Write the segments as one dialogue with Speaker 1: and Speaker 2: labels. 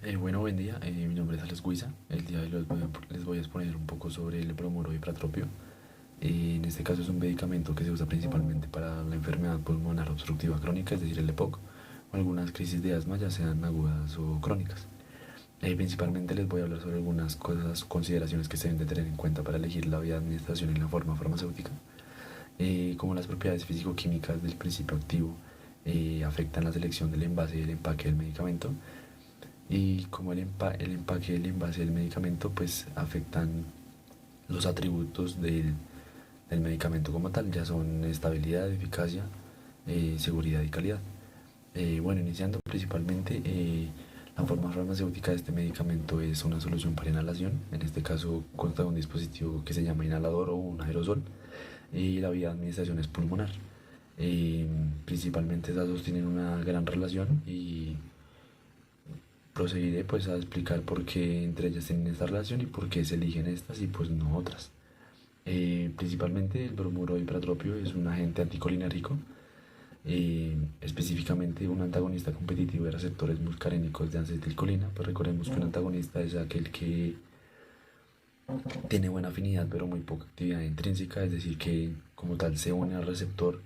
Speaker 1: Bueno, buen día. Mi nombre es Alex Guiza. El día de hoy les voy a exponer un poco sobre el bromuro hipratropio. En este caso es un medicamento que se usa principalmente para la enfermedad pulmonar obstructiva crónica, es decir, el EPOC, o algunas crisis de asma, ya sean agudas o crónicas. Principalmente les voy a hablar sobre algunas cosas, consideraciones que se deben de tener en cuenta para elegir la vía de administración y la forma farmacéutica, como las propiedades físico-químicas del principio activo afectan la selección del envase y el empaque del medicamento, y como el empaque y el envase del medicamento pues afectan los atributos del medicamento como tal, ya son estabilidad, eficacia, seguridad y calidad. Bueno, iniciando principalmente, la forma farmacéutica de este medicamento es una solución para inhalación. En este caso consta de un dispositivo que se llama inhalador o un aerosol, y la vía de administración es pulmonar. Principalmente esas dos tienen una gran relación, y proseguiré pues a explicar por qué entre ellas tienen esta relación y por qué se eligen estas y pues no otras. Principalmente el bromuro hipratropio es un agente anticolinérgico, específicamente un antagonista competitivo de receptores muscarínicos de acetilcolina. Pues recordemos que un antagonista es aquel que tiene buena afinidad pero muy poca actividad intrínseca, es decir, que como tal se une al receptor,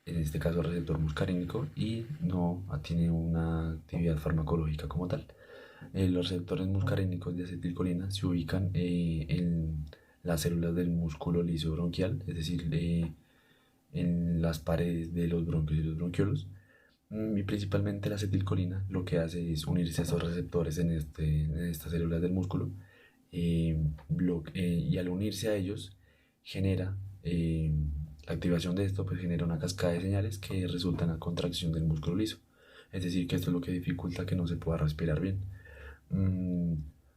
Speaker 1: en este caso al receptor muscarínico, y no tiene una actividad farmacológica como tal. Los receptores muscarínicos de acetilcolina se ubican en las células del músculo liso bronquial, es decir, en las paredes de los bronquios y los bronquiolos. Y principalmente la acetilcolina lo que hace es unirse a estos receptores en estas células del músculo, y al unirse a ellos genera, la activación de esto pues genera una cascada de señales que resulta en la contracción del músculo liso. Es decir, que esto es lo que dificulta que no se pueda respirar bien. Mm,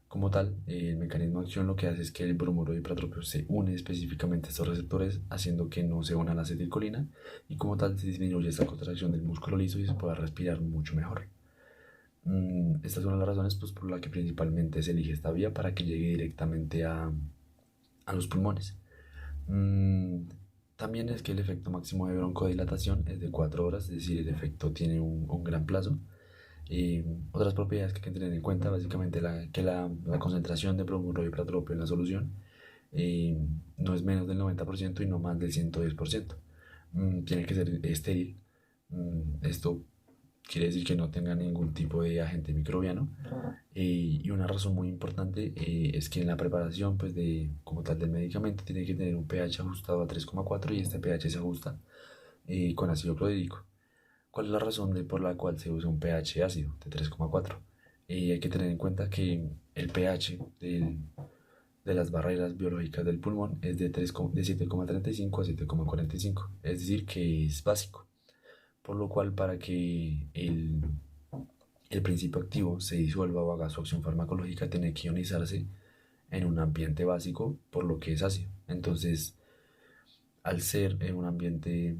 Speaker 1: Como tal, el mecanismo de acción lo que hace es que el bromuro hipratropio se une específicamente a estos receptores, haciendo que no se una a la acetilcolina, y como tal se disminuye esta contracción del músculo liso y se pueda respirar mucho mejor. Estas son las razones pues, por las que principalmente se elige esta vía para que llegue directamente a los pulmones. Mm, También es que el efecto máximo de broncodilatación es de 4 horas, es decir, el efecto tiene un gran plazo. Otras propiedades que hay que tener en cuenta, básicamente la concentración de bromuro hipratropio en la solución eh, no es menos del 90% y no más del 110%. Tiene que ser estéril. Esto quiere decir que no tenga ningún tipo de agente microbiano. Y una razón muy importante es que en la preparación pues, como tal del medicamento tiene que tener un pH ajustado a 3,4, y este pH se ajusta con ácido clorhídrico. ¿Cuál es la razón por la cual se usa un pH ácido de 3,4? Hay que tener en cuenta que el pH de las barreras biológicas del pulmón es de 7,35 a 7,45, es decir, que es básico. Por lo cual, para que el principio activo se disuelva o haga su acción farmacológica, tiene que ionizarse en un ambiente básico, por lo que es ácido. Entonces, al ser en un ambiente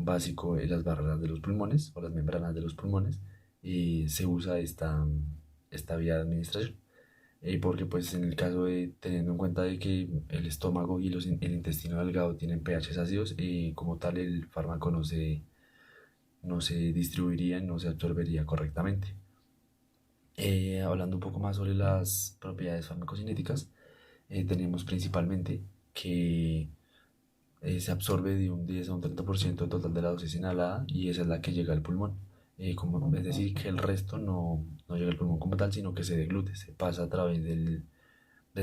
Speaker 1: básico en las barreras de los pulmones o las membranas de los pulmones, y se usa esta vía de administración. Porque pues en el caso de teniendo en cuenta de que el estómago y el intestino delgado tienen pHs ácidos, como tal el fármaco no se distribuiría, no se absorbería correctamente. Hablando un poco más sobre las propiedades farmacocinéticas, tenemos principalmente que se absorbe de un 10 a un 30% total de la dosis inhalada, y esa es la que llega al pulmón. Es decir, que el resto no llega al pulmón como tal, sino que se deglute, se pasa a través del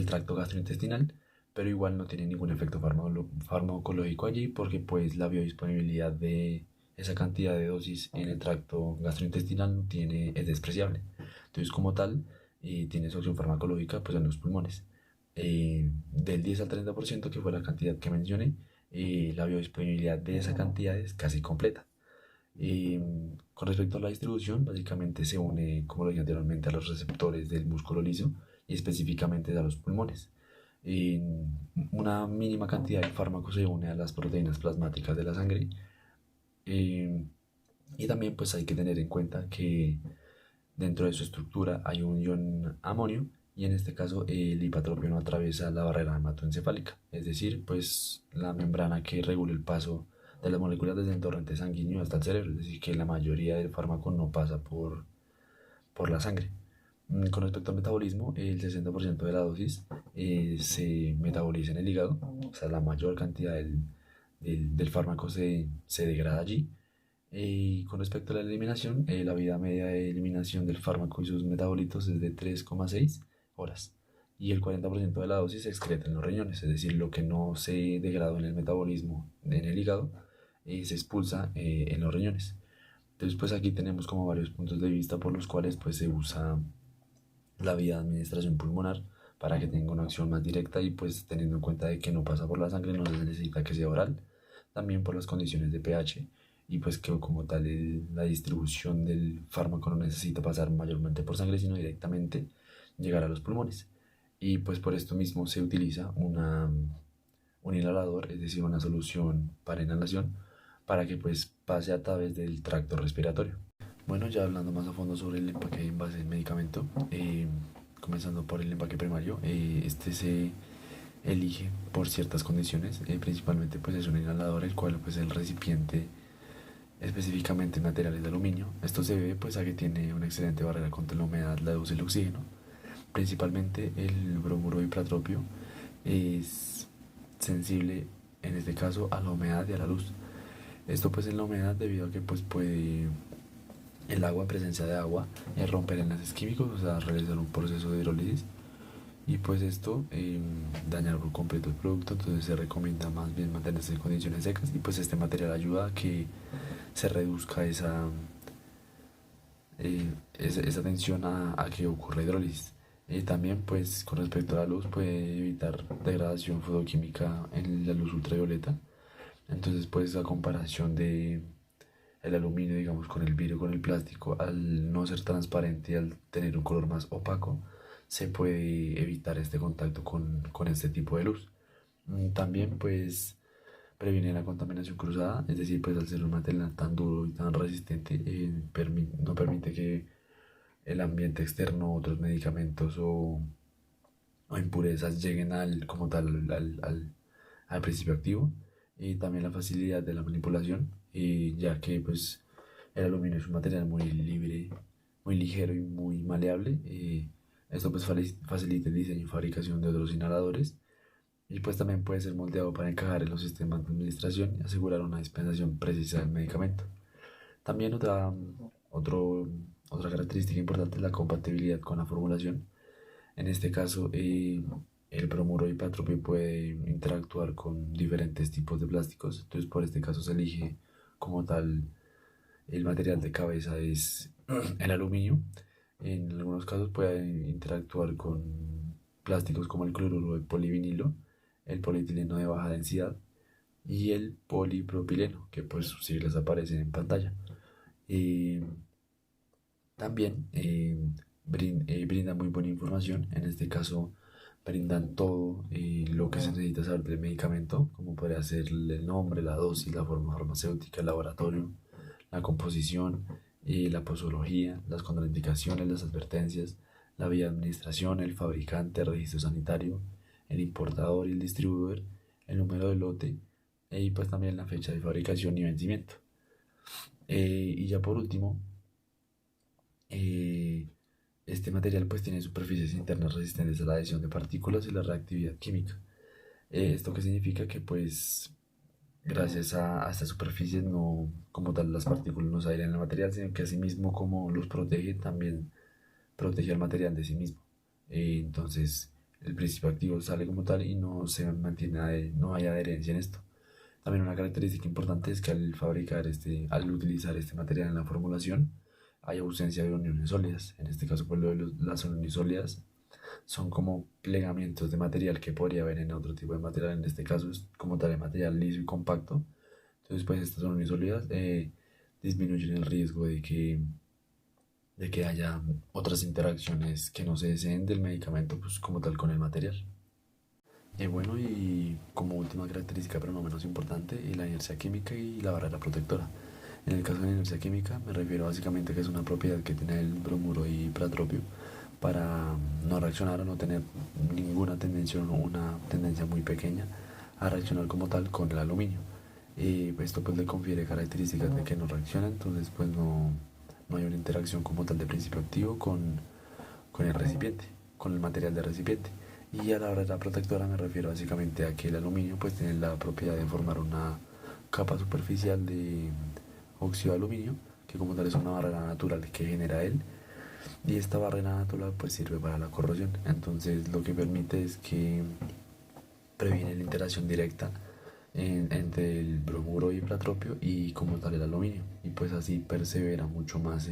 Speaker 1: tracto gastrointestinal, pero igual no tiene ningún efecto farmacológico allí, porque pues la biodisponibilidad de esa cantidad de dosis en el tracto gastrointestinal es despreciable. Entonces, como tal, tiene su acción farmacológica pues, en los pulmones. Del 10 al 30%, que fue la cantidad que mencioné, la biodisponibilidad de esa cantidad es casi completa. Con respecto a la distribución, básicamente se une, como lo dije anteriormente, a los receptores del músculo liso y específicamente a los pulmones. Una mínima cantidad de fármaco se une a las proteínas plasmáticas de la sangre. eh, y también pues hay que tener en cuenta que dentro de su estructura hay un ion amonio, y en este caso el hipatropio no atraviesa la barrera hematoencefálica, es decir, pues la membrana que regula el paso de las moléculas desde el torrente sanguíneo hasta el cerebro, es decir, que la mayoría del fármaco no pasa por la sangre. Con respecto al metabolismo, el 60% de la dosis se metaboliza en el hígado, o sea, la mayor cantidad del fármaco se degrada allí. Y con respecto a la eliminación, la vida media de eliminación del fármaco y sus metabolitos es de 3,6 horas. Y el 40% de la dosis se excreta en los riñones, es decir, lo que no se degradó en el metabolismo en el hígado se expulsa en los riñones. Entonces, pues aquí tenemos como varios puntos de vista por los cuales pues se usa la vía de administración pulmonar para que tenga una acción más directa y pues teniendo en cuenta de que no pasa por la sangre no se necesita que sea oral, también por las condiciones de pH y pues que como tal la distribución del fármaco no necesita pasar mayormente por sangre sino directamente llegar a los pulmones y pues por esto mismo se utiliza un inhalador, es decir, una solución para inhalación para que pues pase a través del tracto respiratorio. Bueno, ya hablando más a fondo sobre el empaque de envase del medicamento, comenzando por el empaque primario, este se elige por ciertas condiciones, principalmente pues es un inhalador el cual pues el recipiente específicamente materiales de aluminio. Esto se debe pues a que tiene una excelente barrera contra la humedad, la luz y el oxígeno. Principalmente el bromuro hipratropio es sensible en este caso a la humedad y a la luz. Esto pues en la humedad debido a que pues puede el agua en presencia de agua romper enlaces químicos, o sea, realizar un proceso de hidrólisis y pues esto dañar por completo el producto, entonces se recomienda más bien mantenerse en condiciones secas y pues este material ayuda a que se reduzca esa tensión a que ocurra hidrólisis. También pues con respecto a la luz puede evitar degradación fotoquímica en la luz ultravioleta, entonces pues la comparación de el aluminio, digamos, con el vidrio, con el plástico, al no ser transparente y al tener un color más opaco, se puede evitar este contacto con este tipo de luz. También, pues, previene la contaminación cruzada, es decir, pues al ser un material tan duro y tan resistente, no permite que el ambiente externo, otros medicamentos o impurezas lleguen como tal al principio activo y también la facilidad de la manipulación y ya que pues el aluminio es un material muy libre, muy ligero y muy maleable esto pues facilita el diseño y fabricación de otros inhaladores y pues también puede ser moldeado para encajar en los sistemas de administración y asegurar una dispensación precisa del medicamento. También otra característica importante es la compatibilidad con la formulación. En este caso, el bromuro hipatropio puede interactuar con diferentes tipos de plásticos. Entonces, por este caso se elige como tal el material de cabeza es el aluminio. En algunos casos puede interactuar con plásticos como el cloruro de polivinilo, el polietileno de baja densidad y el polipropileno, que pues sus siglas aparecen en pantalla. Eh, También brinda muy buena información, en este caso brindan todo lo que se necesita saber del medicamento, como podría ser el nombre, la dosis, la forma farmacéutica, el laboratorio, la composición, la posología, las contraindicaciones, las advertencias, la vía de administración, el fabricante, el registro sanitario, el importador y el distribuidor, el número de lote y pues también la fecha de fabricación y vencimiento. Y ya por último, eh, este material pues tiene superficies internas resistentes a la adhesión de partículas y la reactividad química. ¿Esto qué significa? Que pues gracias a estas superficies no como tal las partículas no se adhieren al material, sino que asimismo como los protege, también protege al material de sí mismo. Entonces el principio activo sale como tal y no se mantiene, no hay adherencia en esto. También una característica importante es que al utilizar este material en la formulación, hay ausencia de uniones sólidas. En este caso, pues las uniones sólidas son como plegamientos de material que podría haber en otro tipo de material. En este caso es como tal de material liso y compacto. Entonces, pues estas uniones sólidas disminuyen el riesgo de que haya otras interacciones que no se deseen del medicamento, pues como tal con el material. Bueno, y como última característica, pero no menos importante, la inercia química y la barrera protectora. En el caso de la inercia química, me refiero básicamente a que es una propiedad que tiene el bromuro y pratropio para no reaccionar o no tener ninguna tendencia o una tendencia muy pequeña a reaccionar como tal con el aluminio. Esto pues le confiere características de que no reacciona, entonces pues no hay una interacción como tal de principio activo con el recipiente, con el material del recipiente. Y a la barrera protectora me refiero básicamente a que el aluminio pues tiene la propiedad de formar una capa superficial de óxido de aluminio, que como tal es una barrera natural que genera él, y esta barrera natural pues sirve para la corrosión. Entonces lo que permite es que previene la interacción directa entre el bromuro hipratropio y como tal el aluminio, y pues así persevera mucho más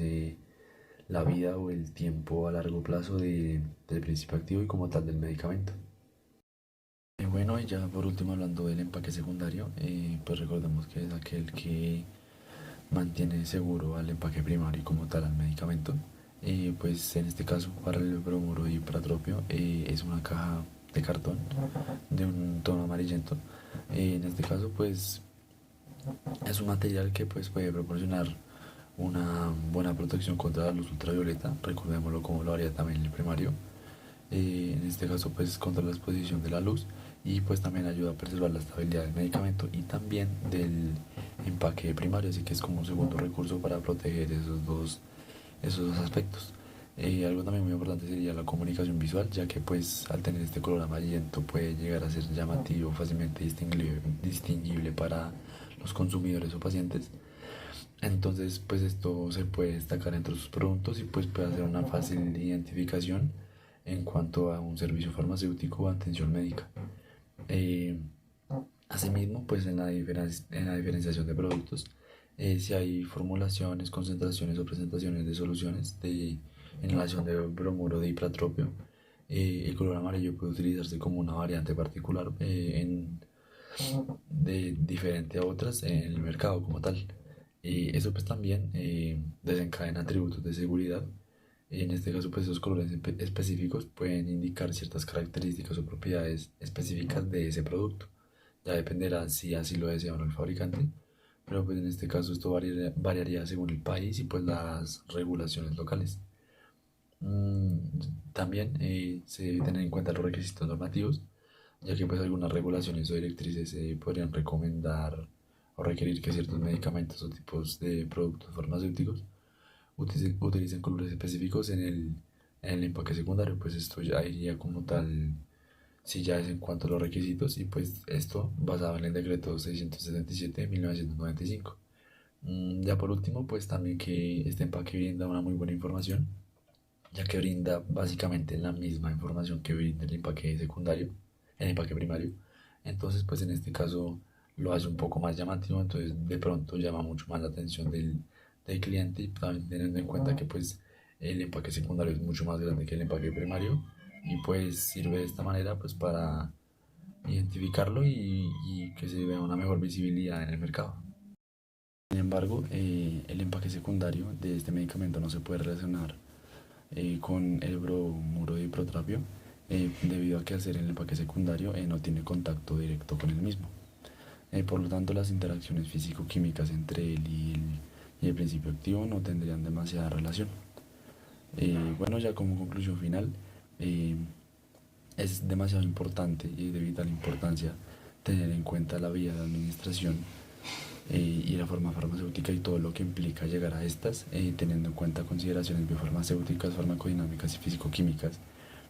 Speaker 1: la vida o el tiempo a largo plazo del principio activo y como tal del medicamento. Bueno, y ya por último hablando del empaque secundario, pues recordemos que es aquel que mantiene seguro al empaque primario y como tal al medicamento. Pues en este caso para el bromuro hipratropio es una caja de cartón de un tono amarillento. En este caso pues es un material que pues puede proporcionar una buena protección contra la luz ultravioleta, recordémoslo como lo haría también el primario. En este caso pues contra la exposición de la luz, y pues también ayuda a preservar la estabilidad del medicamento y también del empaque primario, así que es como un segundo recurso para proteger esos dos aspectos. Algo también muy importante sería la comunicación visual, ya que pues al tener este color amarillento puede llegar a ser llamativo, fácilmente distinguible para los consumidores o pacientes. Entonces pues esto se puede destacar entre sus productos y pues puede hacer una fácil identificación en cuanto a un servicio farmacéutico o atención médica. Eh, Asimismo, pues en la diferenciación de productos, si hay formulaciones, concentraciones o presentaciones de soluciones de inhalación de bromuro de hipratropio, el color amarillo puede utilizarse como una variante particular de diferente a otras en el mercado como tal. Y eso pues también desencadena atributos de seguridad. En este caso pues esos colores específicos pueden indicar ciertas características o propiedades específicas de ese producto. Ya dependerá si así lo desea o no el fabricante, pero pues en este caso esto variaría según el país y pues las regulaciones locales. Mm, También se debe tener en cuenta los requisitos normativos, ya que pues algunas regulaciones o directrices podrían recomendar o requerir que ciertos medicamentos o tipos de productos farmacéuticos utilicen colores específicos en el empaque secundario. Pues esto ya iría como tal si ya es en cuanto a los requisitos, y pues esto basado en el decreto 677 de 1995. Ya por último pues también que este empaque brinda una muy buena información, ya que brinda básicamente la misma información que brinda el empaque secundario, el empaque primario. Entonces pues en este caso lo hace un poco más llamativo, entonces de pronto llama mucho más la atención del cliente, y también teniendo en cuenta que pues el empaque secundario es mucho más grande que el empaque primario, y pues sirve de esta manera pues para identificarlo y que se vea una mejor visibilidad en el mercado. Sin embargo, el empaque secundario de este medicamento no se puede relacionar con el bromuro de hipratropio, debido a que al ser el empaque secundario no tiene contacto directo con el mismo. Por lo tanto, las interacciones físico-químicas entre él y el principio activo no tendrían demasiada relación. Bueno, ya como conclusión final, eh, es demasiado importante y de vital importancia tener en cuenta la vía de administración y la forma farmacéutica y todo lo que implica llegar a estas, teniendo en cuenta consideraciones biofarmacéuticas, farmacodinámicas y físico-químicas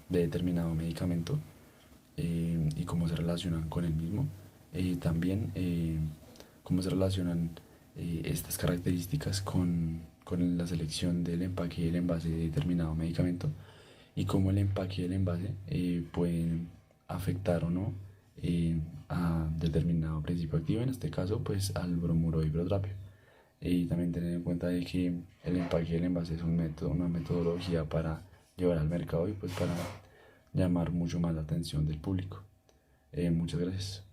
Speaker 1: de determinado medicamento, y cómo se relacionan con el mismo. También cómo se relacionan estas características con la selección del empaque y el envase de determinado medicamento, y cómo el empaque y el envase pueden afectar o no a determinado principio activo, en este caso pues al bromuro hipratropio. Y también tener en cuenta de que el empaque y el envase es un método, una metodología para llevar al mercado y pues para llamar mucho más la atención del público. Muchas gracias.